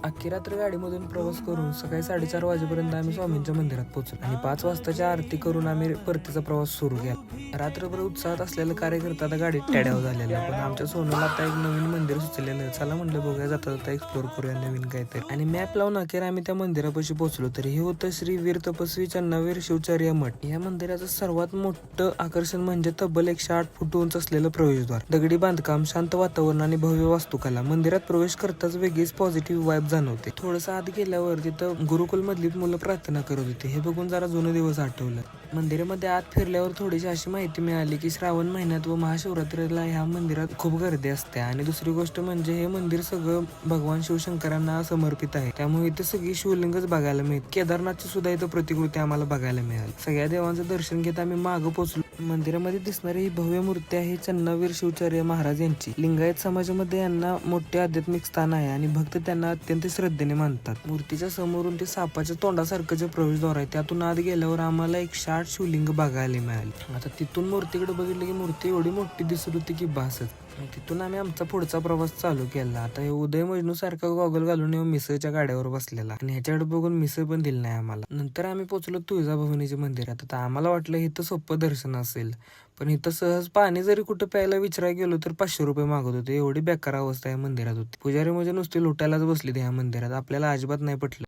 अख्खी रात्र गाडीमधून प्रवास करून सकाळी 4:30 वाजेपर्यंत आम्ही स्वामींच्या मंदिरात पोहोचलो आणि 5 वाजताच्या आरती करून आम्ही परतीचा प्रवास सुरू केला. रात्रभर उत्साहात असलेलं कार्यकर्ता आता गाडीत टॅड्याव झालेला, पण आमच्या सोनूला आता एक नवीन मंदिर सुचलेलं. चला म्हटलं बघूया, जाता जाता एक्सप्लोर करूया नवीन काहीतरी. आणि मॅप लावून अखेर आम्ही त्या मंदिरापाशी पोहोचलो. तर हे होतं श्री वीर तपस्वी चन्नावीर शिवचार्य मठ. या मंदिराचं सर्वात मोठं आकर्षण म्हणजे तब्बल 108 फूट उंच असलेलं प्रवेशद्वार, दगडी बांधकाम, शांत वातावरण आणि भव्य वास्तुकला. मंदिरात प्रवेश करताच वेगळीच पॉझिटिव्ह वाईब जाणवते. थोडंसं आत गेल्यावर तिथं गुरुकुल मधली मुलं प्रार्थना करत होती. हे बघून जरा जुने दिवस आठवलं. मंदिरामध्ये आत फिरल्यावर थोडीशी अशी माहिती मिळाली की श्रावण महिन्यात व महाशिवरात्रीला ह्या मंदिरात खूप गर्दी असते. आणि दुसरी गोष्ट म्हणजे हे मंदिर सगळं भगवान शिवशंकरांना समर्पित आहे, त्यामुळे इथे सगळी शिवलिंगच बघायला मिळते. केदारनाथची सुद्धा इथं प्रतिकृती आम्हाला बघायला मिळाली. सगळ्या देवांचं दर्शन घेत आम्ही मागं पोहोचलो. मंदिरामध्ये दिसणारी ही भव्य मूर्ती आहे चन्नावीर शिवचार्य महाराज यांची. लिंगायत समाजामध्ये यांना मोठे आध्यात्मिक स्थान आहे आणि भक्त त्यांना अत्यंत श्रद्धेने मानतात. मूर्तीच्या समोरून ते सापाच्या तोंडासारखं जे प्रवेशद्वार आहे त्यातून आत गेल्यावर आम्हाला 108 शिवलिंग बघायला मिळाले. आता तिथून मूर्तीकडे बघितलं की मूर्ती एवढी मोठी दिसत होती की बासच. तिथून आम्ही आमचा पुढचा प्रवास चालू केला. आता हे उदय मजनू सारखा गॉगल घालून येऊन मिसळच्या गाड्यावर बसलेला आणि ह्याच्याकडे बघून मिसळ पण दिली नाही आम्हाला. नंतर आम्ही पोहोचलो तुळजाभवानीच्या मंदिरात. आता आम्हाला वाटलं इथं सोपं दर्शन असेल, पण इथं सहज पाणी जरी कुठं प्यायला विचारायला गेलो तर 500 रुपये मागत होते. एवढी बेकार अवस्था या मंदिरात होती. पुजारी म्हणजे नुसती लुटायलाच बसली या मंदिरात. आपल्याला अजिबात नाही पटलं.